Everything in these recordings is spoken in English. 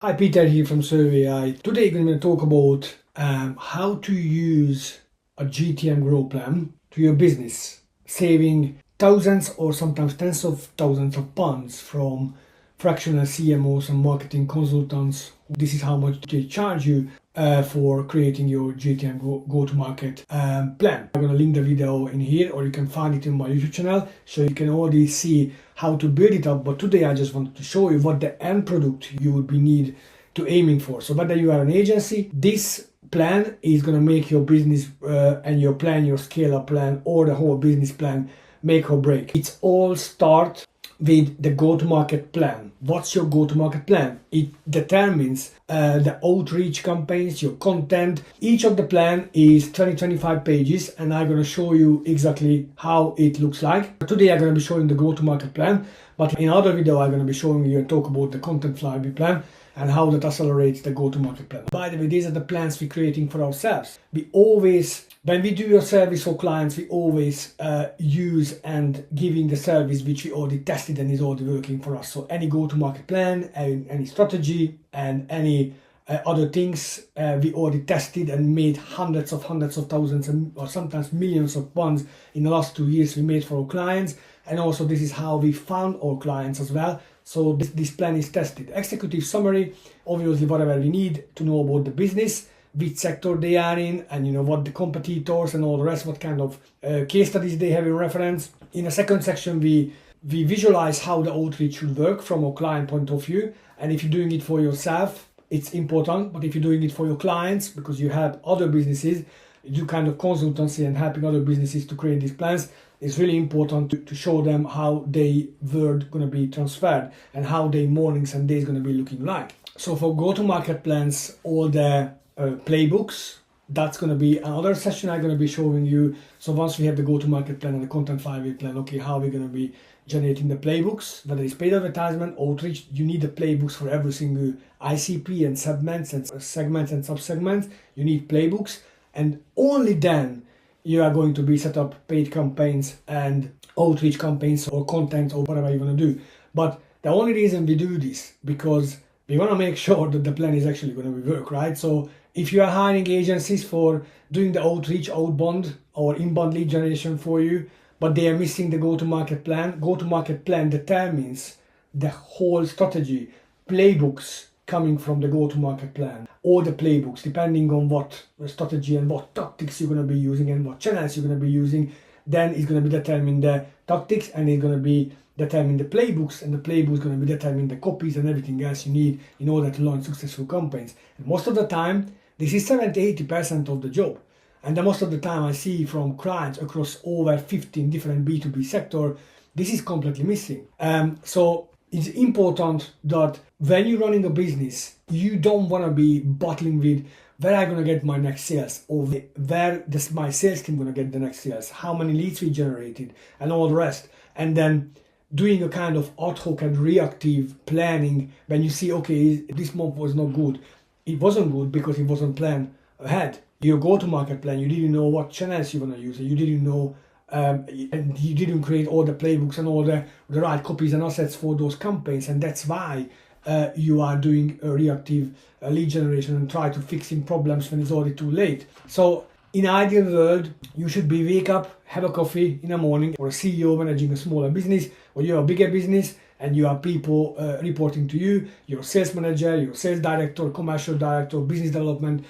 Hi, Peter here from Syrvi AI. Today we're going to talk about how to use a GTM growth plan to your business, saving thousands or sometimes tens of thousands of pounds from fractional CMOs and marketing consultants. This is how much they charge you for creating your GTM go-to-market plan. I'm going to link the video in here, or you can find it in my YouTube channel, so you can already see how to build it up. But today I just wanted to show you what the end product you would be need to aiming for. So whether you are an agency, this plan is going to make your business and your plan, your scale up plan, or the whole business plan make or break. It's all start with the go-to-market plan. What's your go-to-market plan? It determines the outreach campaigns, your content. Each of the plan is 20-25 pages, and I'm going to show you exactly how it looks like. Today I'm going to be showing the go-to-market plan, but in other video I'm going to be showing you and talk about the content flywheel plan and how that accelerates the go-to-market plan. By the way, these are the plans we're creating for ourselves. We always, when we do your service for clients, we always use and giving the service which we already tested and is already working for us. So any go-to-market plan, any strategy, and any other things we already tested and made hundreds of thousands or sometimes millions of pounds in the last 2 years we made for our clients. And also this is how we found our clients as well. So this plan is tested. Executive summary, obviously whatever we need to know about the business, which sector they are in, and what the competitors and all the rest, what kind of case studies they have in reference. In the second section, we visualize how the outreach should work from a client point of view. And if you're doing it for yourself, it's important. But if you're doing it for your clients, because you help other businesses, you do kind of consultancy and helping other businesses to create these plans, it's really important to show them how their word going to be transferred and how their mornings and days going to be looking like. So for go-to-market plans, all the playbooks, that's going to be another session I'm going to be showing you. So once we have the go-to-market plan and the content flywheel plan, okay, how we're going to be generating the playbooks, whether it's paid advertisement, outreach, you need the playbooks for every single ICP and segments and sub-segments. You need playbooks, and only then you are going to be set up paid campaigns and outreach campaigns or content or whatever you want to do. But the only reason we do this, because we want to make sure that the plan is actually going to work, right? So if you are hiring agencies for doing the outreach, outbound or inbound lead generation for you, but they are missing the go-to-market plan determines the whole strategy, playbooks coming from the go-to-market plan, or the playbooks, depending on what strategy and what tactics you're going to be using and what channels you're going to be using, then it's going to be determine the tactics, and it's going to be determine the playbooks, and the playbooks going to be determine the copies and everything else you need in order to launch successful campaigns. And most of the time, this is 70-80% of the job. And the most of the time I see from clients across over 15 different B2B sector, this is completely missing. So it's important that when you're running a business, you don't want to be battling with where I'm going to get my next sales, or where my sales team going to get the next sales, how many leads we generated, and all the rest. And then doing a kind of ad hoc and reactive planning when you see, okay, this month was not good. It wasn't good because it wasn't planned ahead. Your go-to-market plan, you didn't know what channels you want to use. You didn't know, and you didn't create all the playbooks and all the right copies and assets for those campaigns. And that's why you are doing a reactive lead generation and try to fixing problems when it's already too late. So in ideal world, you should be wake up, have a coffee in the morning, or a CEO managing a smaller business, or you're a bigger business and you have people reporting to you, your sales manager, your sales director, commercial director, business development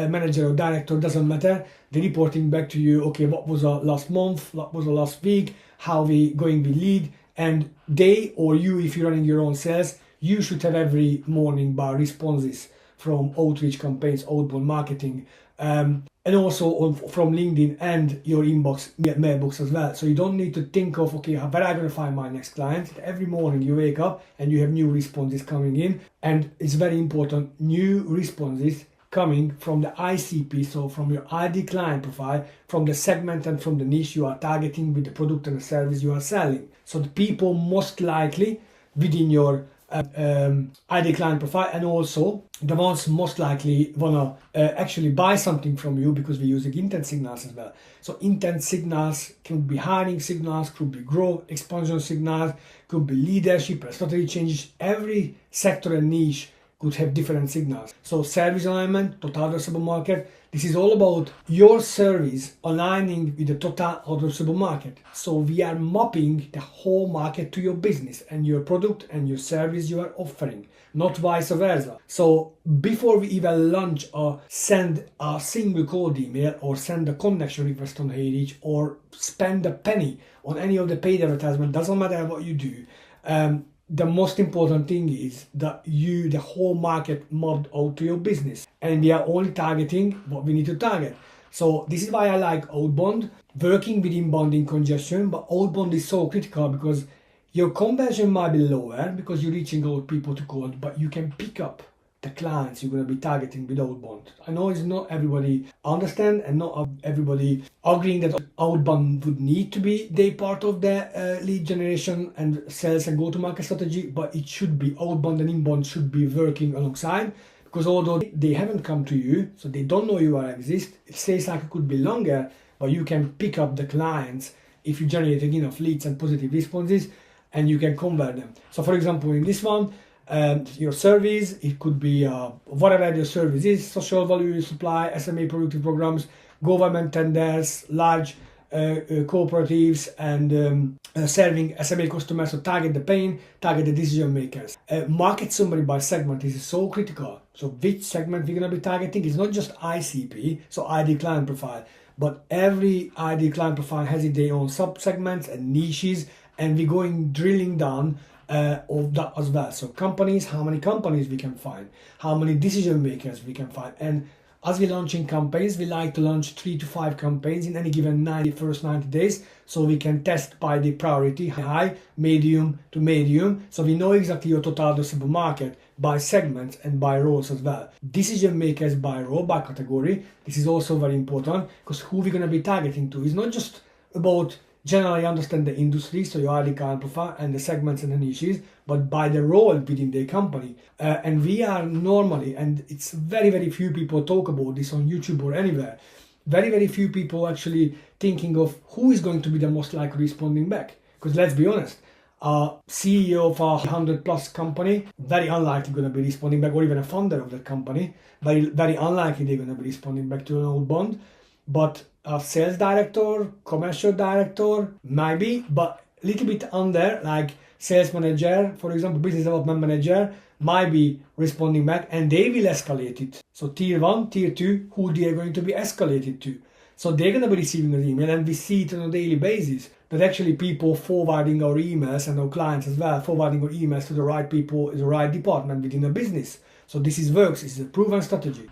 manager or director, doesn't matter. They're reporting back to you, okay, what was our last month, what was our last week, how we going with lead, and they or you, if you're running your own sales, you should have every morning bar responses from outreach campaigns, outbound marketing, and also from LinkedIn and your inbox, mailbox as well. So you don't need to think of, okay, where am I going to find my next client? Every morning you wake up and you have new responses coming in, and it's very important, new responses coming from the ICP, so from your ID client profile, from the segment and from the niche you are targeting with the product and the service you are selling. So the people most likely within your ID client profile, and also the ones most likely wanna actually buy something from you, because we're using intent signals as well. So intent signals could be hiring signals, could be growth expansion signals, could be leadership and strategy changes. Every sector and niche could have different signals. So service alignment, total addressable market, this is all about your service aligning with the total addressable market. So we are mapping the whole market to your business and your product and your service you are offering, not vice versa. So before we even launch or send a single cold email or send a connection request on HeyReach or spend a penny on any of the paid advertisement, doesn't matter what you do, the most important thing is that the whole market mapped out to your business, and we are only targeting what we need to target. So this is why I like outbound, working with inbound in conjunction, but outbound is so critical because your conversion might be lower because you're reaching out people to cold, but you can pick up the clients you're going to be targeting with outbound. I know it's not everybody understand and not everybody agreeing that outbound would need to be the part of the lead generation and sales and go-to-market strategy, but it should be outbound and inbound should be working alongside, because although they haven't come to you, so they don't know you exist, sales cycle could be longer, but you can pick up the clients if you generate enough leads and positive responses, and you can convert them. So for example, in this one, your service, it could be whatever your service is, social value supply, SMA productive programs, government tenders, large cooperatives, and serving SMA customers. So target the pain, target the decision makers. Market summary by segment is so critical. So which segment we're going to be targeting is not just ICP, so ID client profile, but every ID client profile has their own sub-segments and niches, and we're going drilling down of that as well. So companies, how many companies we can find, how many decision makers we can find. And as we're launching campaigns, we like to launch 3 to 5 campaigns in any given first 90 days, so we can test by the priority, high, medium to medium, so we know exactly your total addressable market by segments and by roles as well. Decision makers by role, by category. This is also very important because who we're going to be targeting to is not just about generally understand the industry, so your ID client profile and the segments and the niches, but by the role within the company. And we are normally, and it's very, very few people talk about this on YouTube or anywhere, very, very few people actually thinking of who is going to be the most likely responding back. Because let's be honest, a CEO of a 100 plus company, very unlikely going to be responding back, or even a founder of that company, very, very unlikely they're going to be responding back to an outbound. But a sales director, commercial director, maybe, but a little bit under, like sales manager, for example, business development manager, might be responding back, and they will escalate it. So tier 1, tier 2, who they are going to be escalated to. So they're going to be receiving an email, and we see it on a daily basis, that actually people forwarding our emails, and our clients as well, forwarding our emails to the right people in the right department within the business. So this works, this is a proven strategy.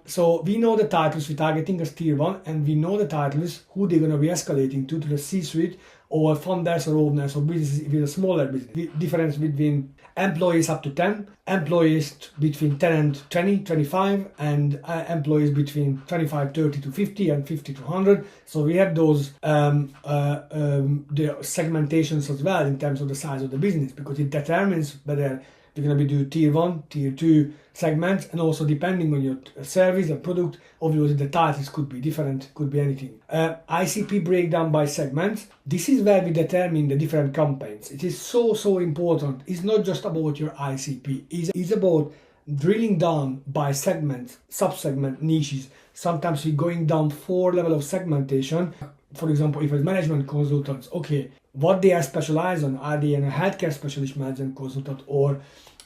So we know the titles we're targeting as tier 1, and we know the titles who they're going to be escalating to the C-suite or funders or owners or businesses with a smaller business. The difference between employees up to 10, employees between 10 and 20, 25, and employees between 25, 30 to 50 and 50 to 100. So we have those the segmentations as well in terms of the size of the business, because it determines whether you're going to be doing tier 1, tier 2 segments, and also depending on your service and product, obviously the titles could be different, could be anything. ICP breakdown by segments. This is where we determine the different campaigns. It is so important. It's not just about your ICP. It's about drilling down by segments, sub-segment, niches. Sometimes we're going down 4 levels of segmentation. For example, if it's management consultants, okay, what they are specialized on, are they a healthcare specialist management consultant or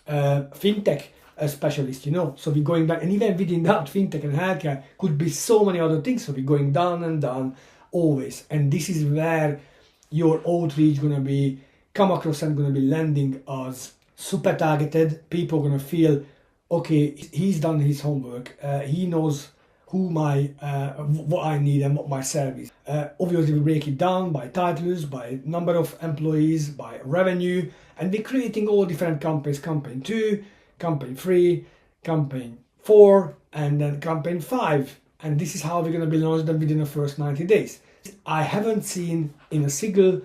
fintech specialist, so we're going back, and even within that fintech and healthcare could be so many other things, so we're going down and down always, and this is where your outreach going to be come across and going to be landing as super targeted. People are going to feel, okay, he's done his homework, he knows what I need and what my service. Obviously we break it down by titles, by number of employees, by revenue, and we're creating all different campaigns, campaign 2, campaign 3, campaign 4, and then campaign 5. And this is how we're going to be launched them within the first 90 days. I haven't seen in a single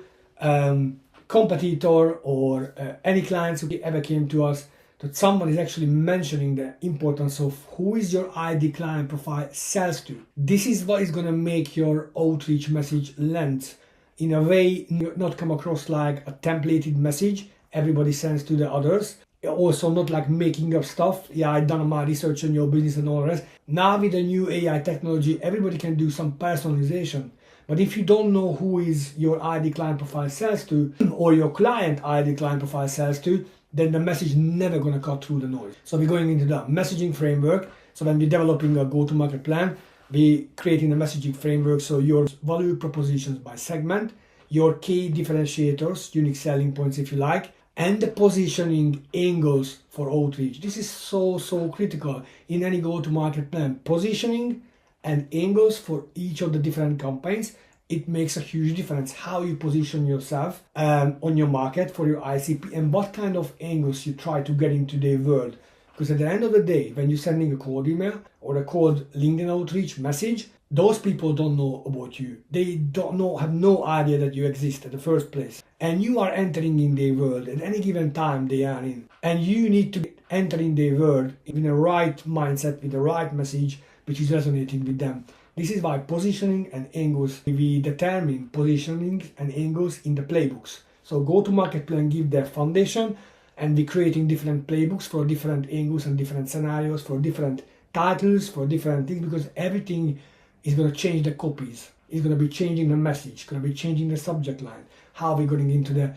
competitor or any clients who ever came to us that someone is actually mentioning the importance of who is your ID client profile sells to. This is what is going to make your outreach message land in a way, not come across like a templated message everybody sends to the others. Also not like making up stuff. Yeah, I done my research on your business and all the rest. Now with the new AI technology, everybody can do some personalization. But if you don't know who is your ID client profile sells to, or your client ID client profile sells to, then the message never gonna cut through the noise. So we're going into the messaging framework. So when we're developing a go-to-market plan, we're creating a messaging framework. So your value propositions by segment, your key differentiators, unique selling points if you like, and the positioning angles for outreach. This is so critical in any go-to-market plan. Positioning and angles for each of the different campaigns. It makes a huge difference how you position yourself on your market for your ICP and what kind of angles you try to get into their world. Because at the end of the day, when you're sending a cold email or a cold LinkedIn outreach message, those people don't know about you. They have no idea that you exist in the first place. And you are entering in their world at any given time they are in. And you need to enter in their world in the right mindset, with the right message, which is resonating with them. This is why positioning and angles, we determine positioning and angles in the playbooks. So go-to-market plan give their foundation, and we're creating different playbooks for different angles and different scenarios, for different titles, for different things, because everything is going to change the copies. It's going to be changing the message, going to be changing the subject line, how we're going into the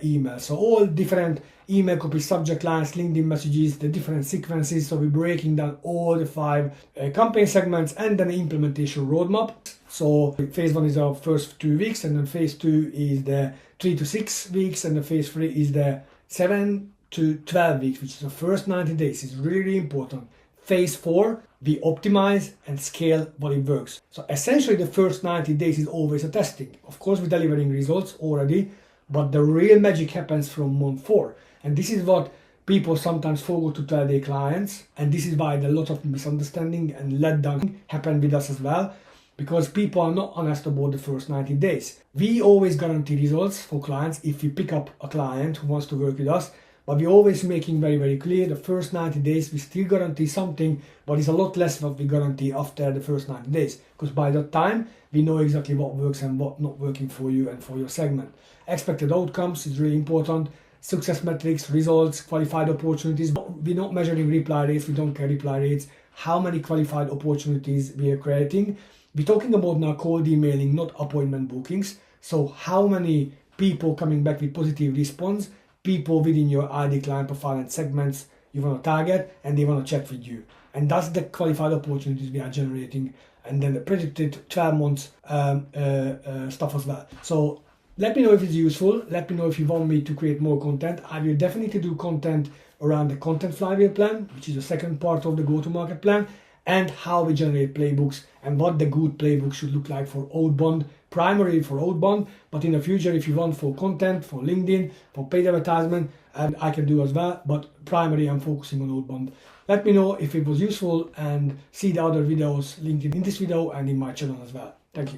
email. So all different email copy, subject lines, LinkedIn messages, the different sequences. So we're breaking down all the 5 campaign segments and then the implementation roadmap. So phase 1 is our first 2 weeks, and then phase 2 is the 3 to 6 weeks, and the phase 3 is the 7 to 12 weeks, which is the first 90 days. It's really important. Phase 4, we optimize and scale what it works. So essentially the first 90 days is always a testing. Of course, we're delivering results already, but the real magic happens from month 4. And this is what people sometimes forget to tell their clients. And this is why a lot of misunderstanding and letdown happen with us as well, because people are not honest about the first 90 days. We always guarantee results for clients if we pick up a client who wants to work with us. But we're always making very clear the first 90 days we still guarantee something, but it's a lot less what we guarantee after the first 90 days. Because by that time, we know exactly what works and what not working for you and for your segment. Expected outcomes is really important. Success metrics, results, qualified opportunities. We're not measuring reply rates, we don't care reply rates. How many qualified opportunities we are creating. We're talking about now cold emailing, not appointment bookings. So how many people coming back with positive response, people within your ID client profile and segments you want to target, and they want to chat with you. And that's the qualified opportunities we are generating, and then the predicted 12 months stuff as well. So let me know if it's useful. Let me know if you want me to create more content. I will definitely do content around the content flywheel plan, which is the second part of the go-to-market plan, and how we generate playbooks and what the good playbook should look like for outbound, primarily for outbound, but in the future if you want for content, for LinkedIn, for paid advertisement, and I can do as well, but primarily I'm focusing on outbound. Let me know if it was useful, and see the other videos linked in this video and in my channel as well. Thank you.